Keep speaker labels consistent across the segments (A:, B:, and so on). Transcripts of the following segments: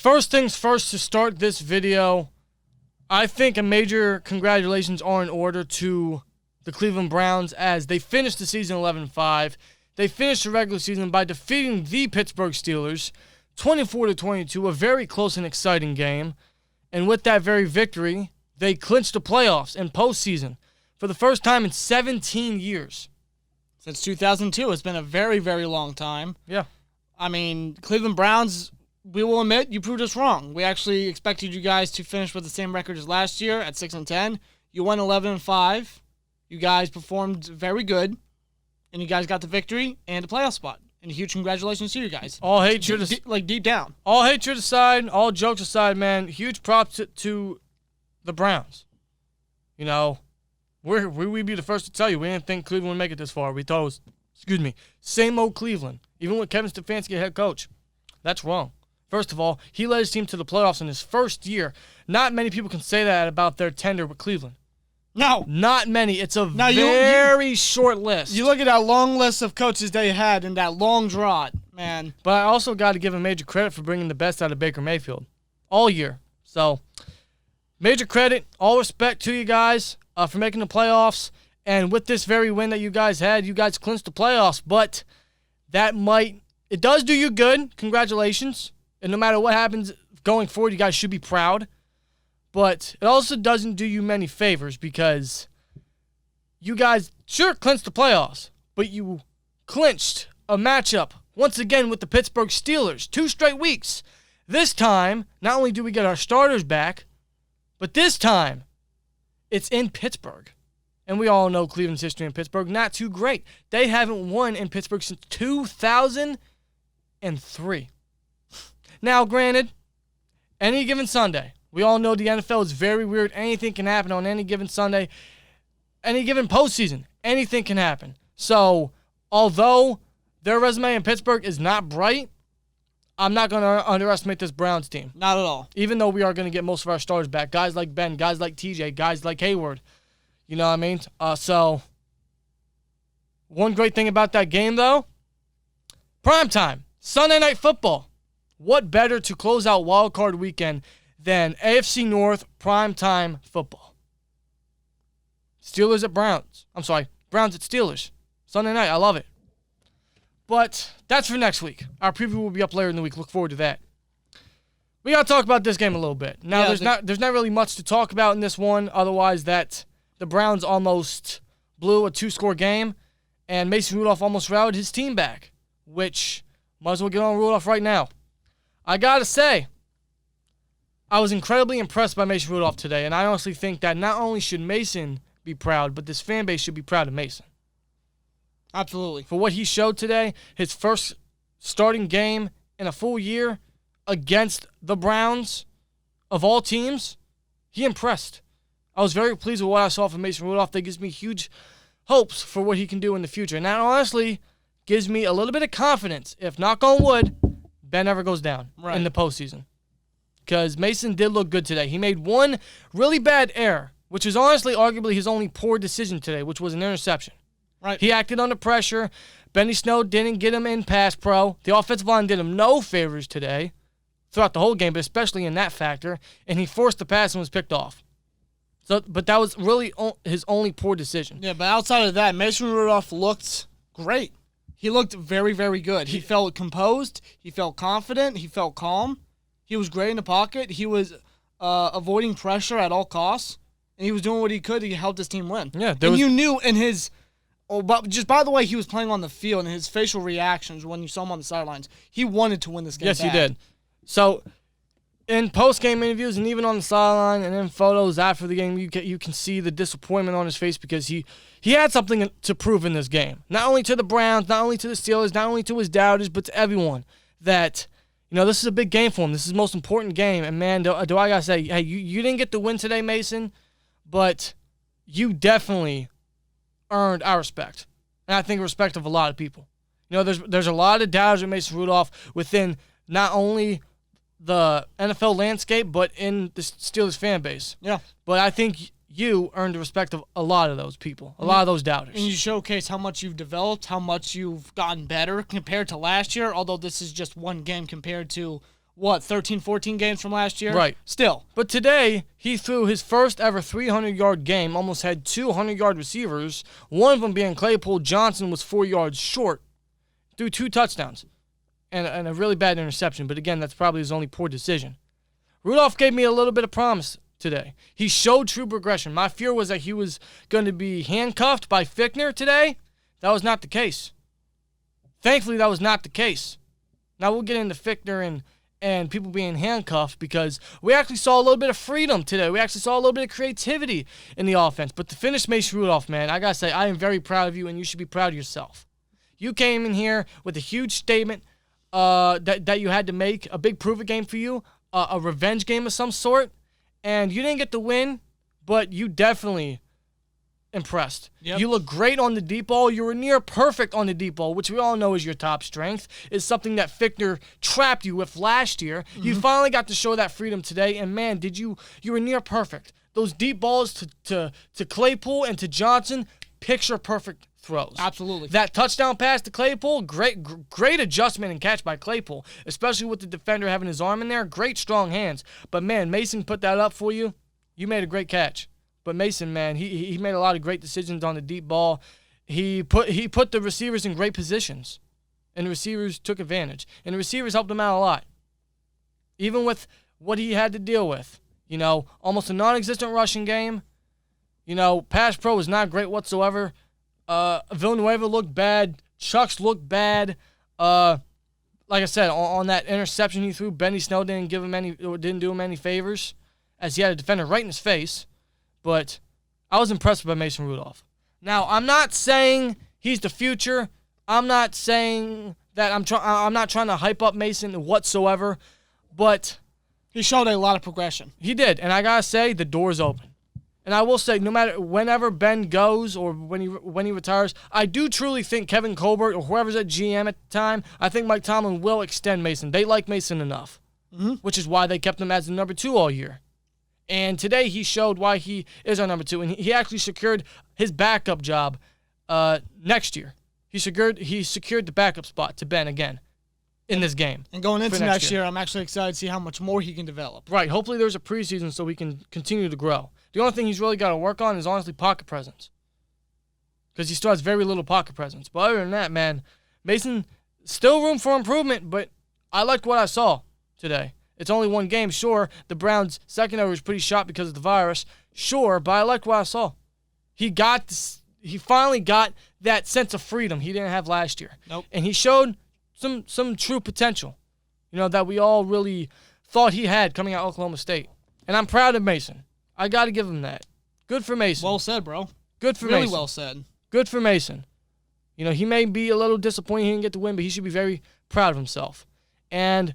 A: first things first to start this video, I think a major congratulations are in order to the Cleveland Browns as they finished the season 11-5. They finished the regular season by defeating the Pittsburgh Steelers 24-22, a very close and exciting game. And with that very victory, they clinched the playoffs and postseason for the first time in 17 years.
B: Since 2002. It's been a very, very long time.
A: Yeah.
B: I mean, Cleveland Browns, we will admit, you proved us wrong. We actually expected you guys to finish with the same record as last year at 6-10. You went 11-5. You guys performed very good, and you guys got the victory and a playoff spot. And a huge congratulations to you guys.
A: All hatred,
B: deep down.
A: All hatred aside, all jokes aside, man, huge props to the Browns. You know, we'd be the first to tell you we didn't think Cleveland would make it this far. We thought it was, same old Cleveland. Even with Kevin Stefanski head coach. That's wrong. First of all, he led his team to the playoffs in his first year. Not many people can say that about their tenure with Cleveland.
B: No.
A: Not many. It's a very short list.
B: You look at that long list of coaches they had in that long drought, man.
A: But I also got to give him major credit for bringing the best out of Baker Mayfield all year. So, major credit, all respect to you guys for making the playoffs. And with this very win that you guys had, you guys clinched the playoffs. But it does do you good. Congratulations. And no matter what happens going forward, you guys should be proud. But it also doesn't do you many favors because you guys sure clinched the playoffs, but you clinched a matchup once again with the Pittsburgh Steelers 2 straight weeks. This time, not only do we get our starters back, but this time it's in Pittsburgh. And we all know Cleveland's history in Pittsburgh, not too great. They haven't won in Pittsburgh since 2003. Now, granted, any given Sunday, we all know the NFL is very weird. Anything can happen on any given Sunday. Any given postseason, anything can happen. So, although their resume in Pittsburgh is not bright, I'm not going to underestimate this Browns team.
B: Not at all.
A: Even though we are going to get most of our starters back. Guys like Ben, guys like TJ, guys like Hayward. You know what I mean? So, one great thing about that game, though, primetime, Sunday Night Football. What better to close out Wild Card Weekend than AFC North primetime football? Steelers at Browns. I'm sorry, Browns at Steelers. Sunday night, I love it. But that's for next week. Our preview will be up later in the week. Look forward to that. We got to talk about this game a little bit. Now, there's not really much to talk about in this one, otherwise that the Browns almost blew a 2-score game, and Mason Rudolph almost rallied his team back, which might as well get on Rudolph right now. I got to say, I was incredibly impressed by Mason Rudolph today, and I honestly think that not only should Mason be proud, but this fan base should be proud of Mason.
B: Absolutely.
A: For what he showed today, his first starting game in a full year against the Browns, of all teams, he impressed. I was very pleased with what I saw from Mason Rudolph. That gives me huge hopes for what he can do in the future. And that honestly gives me a little bit of confidence, if knock on wood, Ben ever goes down in the postseason. Because Mason did look good today. He made one really bad error, which is honestly arguably his only poor decision today, which was an interception.
B: Right.
A: He acted under pressure. Benny Snow didn't get him in pass pro. The offensive line did him no favors today throughout the whole game, but especially in that factor. And he forced the pass and was picked off. But that was really his only poor decision.
B: Yeah, but outside of that, Mason Rudolph looked great. He looked very, very good. He felt composed. He felt confident. He felt calm. He was great in the pocket. He was avoiding pressure at all costs. And he was doing what he could to help his team win.
A: Yeah,
B: you knew in his... but just by the way he was playing on the field and his facial reactions when you saw him on the sidelines, he wanted to win this game.
A: Yes, he did. So, in post-game interviews and even on the sideline and in photos after the game, you can see the disappointment on his face because he had something to prove in this game. Not only to the Browns, not only to the Steelers, not only to his doubters, but to everyone that, this is a big game for him. This is the most important game. And, man, do I got to say, hey, you didn't get the win today, Mason, but you definitely earned our respect. And I think respect of a lot of people. There's a lot of doubters of Mason Rudolph within not only the NFL landscape, but in the Steelers fan base.
B: Yeah.
A: But I think you earned the respect of a lot of those people, a lot of those doubters.
B: And you showcase how much you've developed, how much you've gotten better compared to last year, although this is just one game compared to 13, 14 games from last year?
A: Right.
B: Still.
A: But today, he threw his first ever 300-yard game, almost had 200-yard receivers. One of them being Claypool. Johnson was 4 yards short. Threw 2 touchdowns and a really bad interception. But again, that's probably his only poor decision. Rudolph gave me a little bit of promise today. He showed true progression. My fear was that he was going to be handcuffed by Fichtner today. That was not the case. Thankfully, that was not the case. Now, we'll get into Fichtner and people being handcuffed because we actually saw a little bit of freedom today. We actually saw a little bit of creativity in the offense. But to finish Mason Rudolph, man, I got to say, I am very proud of you, and you should be proud of yourself. You came in here with a huge statement that you had to make, a big prove-it game for you, a revenge game of some sort, and you didn't get the win, but you definitely impressed.
B: Yep.
A: You look great on the deep ball. You were near perfect on the deep ball, which we all know is your top strength. Is something that Fichtner trapped you with last year. You finally got to show that freedom today, and man, you were near perfect. Those deep balls to Claypool and to Johnson, picture perfect throws.
B: Absolutely.
A: That touchdown pass to Claypool, great adjustment and catch by Claypool, especially with the defender having his arm in there. Great strong hands. But man, Mason put that up for you. You made a great catch. But Mason, man, he made a lot of great decisions on the deep ball. He put the receivers in great positions, and the receivers took advantage. And the receivers helped him out a lot. Even with what he had to deal with. Almost a non-existent rushing game. Pass pro was not great whatsoever. Villanueva looked bad. Chucks looked bad. Like I said, on that interception he threw, Benny Snell didn't do him any favors, as he had a defender right in his face. But I was impressed by Mason Rudolph. Now, I'm not saying he's the future. I'm not saying that I'm not trying to hype up Mason whatsoever, but
B: he showed a lot of progression.
A: He did, and I gotta say, the door's open. And I will say, no matter whenever Ben goes or when he retires, I do truly think Kevin Colbert or whoever's at GM at the time, I think Mike Tomlin will extend Mason. They like Mason enough, which is why they kept him as the number 2 all year. And today he showed why he is our number 2, and he actually secured his backup job next year. He secured the backup spot to Ben again in this game.
B: And going into next year, I'm actually excited to see how much more he can develop.
A: Right. Hopefully there's a preseason so we can continue to grow. The only thing he's really got to work on is honestly pocket presence, because he still has very little pocket presence. But other than that, man, Mason, still room for improvement, but I liked what I saw today. It's only one game, sure. The Browns' secondary was pretty shot because of the virus, sure, but I liked what I saw. He finally got that sense of freedom he didn't have last year.
B: Nope.
A: And he showed some true potential, that we all really thought he had coming out of Oklahoma State. And I'm proud of Mason. I got to give him that. Good for Mason.
B: Well said, bro.
A: Good for Mason.
B: Really well said.
A: Good for Mason. He may be a little disappointed he didn't get the win, but he should be very proud of himself. And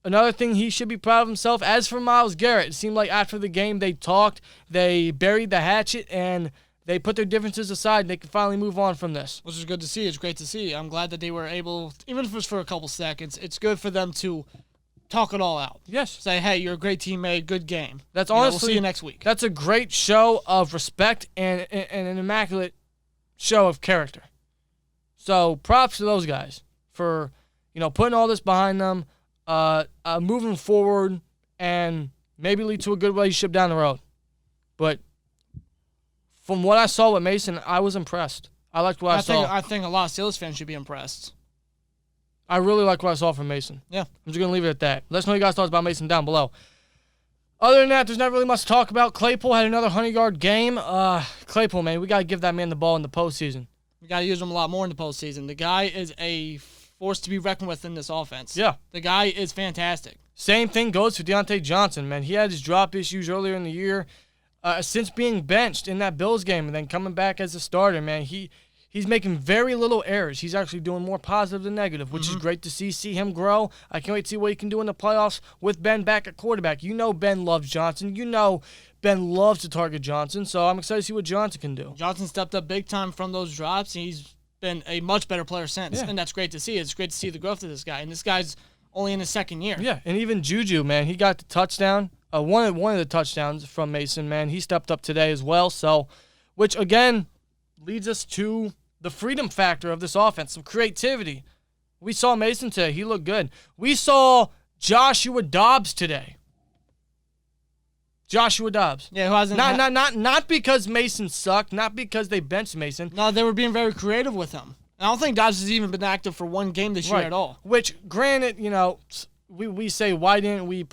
A: another thing he should be proud of himself, as for Myles Garrett, it seemed like after the game they talked, they buried the hatchet, and they put their differences aside, and they can finally move on from this.
B: Which is good to see. It's great to see. I'm glad that they were able, even if it was for a couple seconds, it's good for them to talk it all out.
A: Yes.
B: Say, hey, you're a great teammate, good game.
A: That's honestly,
B: we'll see you next week.
A: That's a great show of respect and an immaculate show of character. So props to those guys for, putting all this behind them, moving forward, and maybe lead to a good relationship down the road. But from what I saw with Mason, I was impressed. I liked what I saw.
B: I think a lot of Steelers fans should be impressed.
A: I really like what I saw from Mason.
B: Yeah.
A: I'm just going to leave it at that. Let us know your guys' thoughts about Mason down below. Other than that, there's not really much to talk about. Claypool had another 100-yard game. Claypool, man, we got to give that man the ball in the postseason.
B: We got to use him a lot more in the postseason. The guy is a force to be reckoned with in this offense.
A: Yeah.
B: The guy is fantastic.
A: Same thing goes for Deontay Johnson, man. He had his drop issues earlier in the year. Since being benched in that Bills game and then coming back as a starter, man, he's making very little errors. He's actually doing more positive than negative, which is great to see him grow. I can't wait to see what he can do in the playoffs with Ben back at quarterback. Ben loves Johnson. Ben loves to target Johnson, so I'm excited to see what Johnson can do.
B: Johnson stepped up big time from those drops. He's been a much better player since,
A: Yeah.
B: And that's great to see. It's great to see the growth of this guy, and this guy's only in his second year.
A: Yeah, and even Juju, man, he got the touchdown. One of the touchdowns from Mason, man. He stepped up today as well, so which, again, leads us to the freedom factor of this offense, some creativity. We saw Mason today. He looked good. We saw Joshua Dobbs today. Joshua Dobbs.
B: Yeah, who hasn't...
A: Not because Mason sucked, not because they benched Mason.
B: No, they were being very creative with him. I don't think Dobbs has even been active for one game this year at all.
A: Which, granted, we say, why didn't we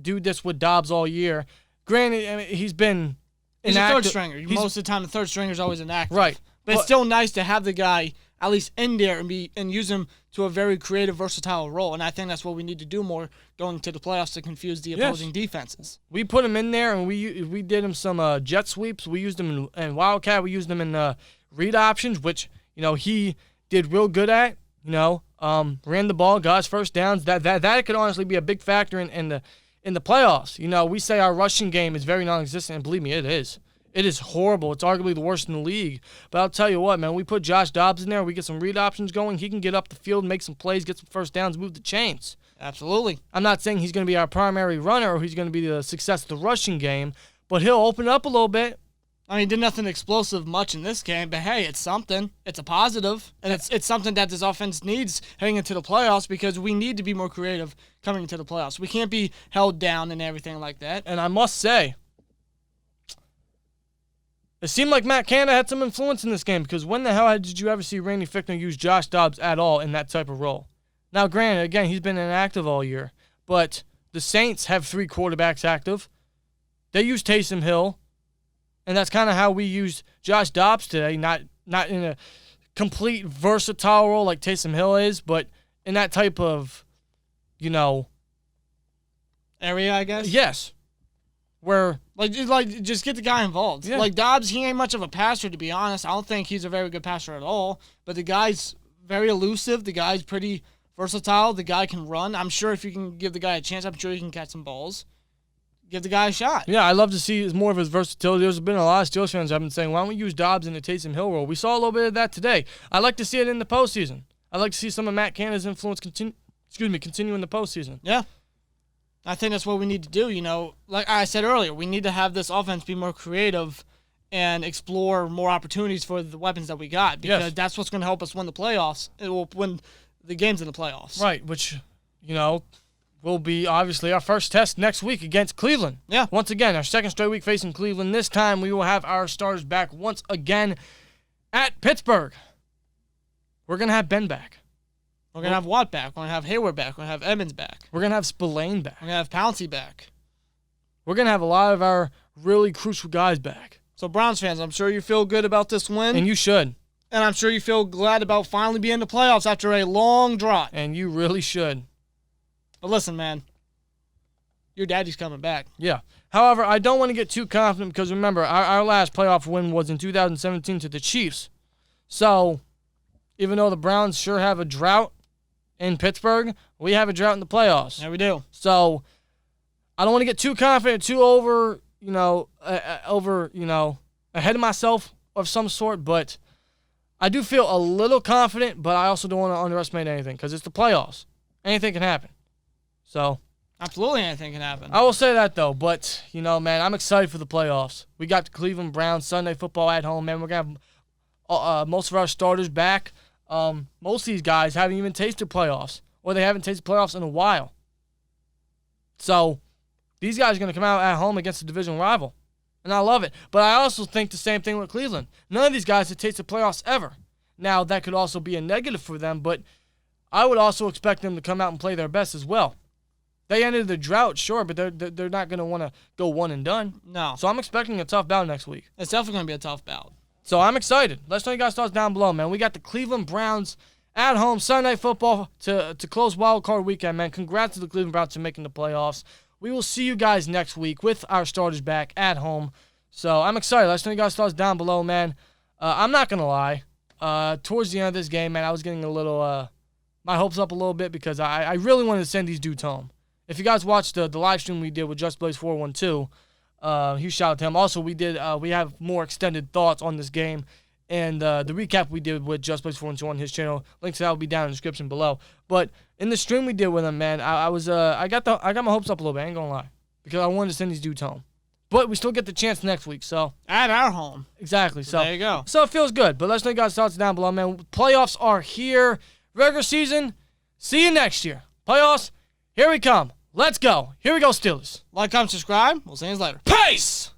A: do this with Dobbs all year? Granted, I mean, he's been
B: He's
A: inactive.
B: a third stringer. Most of the time, the third stringer is always inactive.
A: Right.
B: But it's still nice to have the guy at least in there and use him to a very creative, versatile role. And I think that's what we need to do more going to the playoffs to confuse the opposing defenses.
A: We put him in there, and we did him some jet sweeps. We used him in Wildcat. We used him in read options, which he did real good at. Ran the ball, got his first downs. That could honestly be a big factor in the playoffs. We say our rushing game is very non-existent, and believe me, it is. It is horrible. It's arguably the worst in the league. But I'll tell you what, man, we put Josh Dobbs in there, we get some read options going, he can get up the field, make some plays, get some first downs, move the chains.
B: Absolutely.
A: I'm not saying he's going to be our primary runner or he's going to be the success of the rushing game, but he'll open up a little bit.
B: I mean, he did nothing explosive much in this game, but hey, it's something. It's a positive, and it's something that this offense needs heading into the playoffs because we need to be more creative coming into the playoffs. We can't be held down and everything like that.
A: And I must say, it seemed like Matt Canada had some influence in this game because when the hell did you ever see Randy Fichtner use Josh Dobbs at all in that type of role? Now, granted, again, he's been inactive all year, but the Saints have 3 quarterbacks active. They use Taysom Hill, and that's kind of how we use Josh Dobbs today, not in a complete versatile role like Taysom Hill is, but in that type of,
B: area, I guess?
A: Yes. Where
B: just get the guy involved.
A: Yeah.
B: Like Dobbs, he ain't much of a passer, to be honest. I don't think he's a very good passer at all. But the guy's very elusive. The guy's pretty versatile. The guy can run. I'm sure if you can give the guy a chance, I'm sure he can catch some balls. Give the guy a shot.
A: Yeah, I love to see more of his versatility. There's been a lot of Steelers fans that have been saying, why don't we use Dobbs in the Taysom Hill role? We saw a little bit of that today. I like to see it in the postseason. I like to see some of Matt Canada's influence continue in the postseason.
B: Yeah. I think that's what we need to do, Like I said earlier, we need to have this offense be more creative and explore more opportunities for the weapons that we got because that's what's going to help us win the playoffs. It will win the games in the playoffs.
A: Right, which, will be obviously our first test next week against Cleveland.
B: Yeah.
A: Once again, our second straight week facing Cleveland. This time we will have our starters back once again at Pittsburgh. We're going to have Ben back.
B: We're going to have Watt back. We're going to have Hayward back. We're going to have Evans back.
A: We're going to have Spillane back.
B: We're going to have Pouncey back.
A: We're going to have a lot of our really crucial guys back.
B: So, Browns fans, I'm sure you feel good about this win.
A: And you should.
B: And I'm sure you feel glad about finally being in the playoffs after a long drought.
A: And you really should.
B: But listen, man, your daddy's coming back.
A: Yeah. However, I don't want to get too confident because, remember, our last playoff win was in 2017 to the Chiefs. So, even though the Browns sure have a drought in Pittsburgh, we have a drought in the playoffs.
B: Yeah, we do.
A: So, I don't want to get too confident, too ahead of myself of some sort, but I do feel a little confident, but I also don't want to underestimate anything because it's the playoffs. Anything can happen. So,
B: absolutely anything can happen.
A: I will say that, though, but, man, I'm excited for the playoffs. We got the Cleveland Browns Sunday football at home, man. We're going to have most of our starters back. Most of these guys haven't even tasted playoffs, or they haven't tasted playoffs in a while. So, these guys are going to come out at home against a division rival, and I love it. But I also think the same thing with Cleveland. None of these guys have tasted playoffs ever. Now, that could also be a negative for them, but I would also expect them to come out and play their best as well. They ended the drought, sure, but they're not going to want to go one and done.
B: No.
A: So I'm expecting a tough bout next week.
B: It's definitely going to be a tough bout.
A: So I'm excited. Let us know you guys' thoughts down below, man. We got the Cleveland Browns at home Sunday Night Football to close Wild Card Weekend, man. Congrats to the Cleveland Browns for making the playoffs. We will see you guys next week with our starters back at home. So I'm excited. Let us know you guys' thoughts down below, man. I'm not going to lie. Towards the end of this game, man, I was getting a little my hopes up a little bit because I really wanted to send these dudes home. If you guys watched the live stream we did with Just Blaze 412, huge shout out to him. Also, we have more extended thoughts on this game and the recap we did with Just Blaze 412 on his channel. Links to that will be down in the description below. But in the stream we did with him, man, I got my hopes up a little bit. I ain't gonna lie, because I wanted to send these dudes home. But we still get the chance next week, so
B: at our home.
A: Exactly. So
B: there you go.
A: So it feels good. But let us know you guys' thoughts down below, man. Playoffs are here. Regular season. See you next year. Playoffs. Here we come. Let's go. Here we go, Steelers.
B: Like, comment, subscribe. We'll see you later.
A: Peace!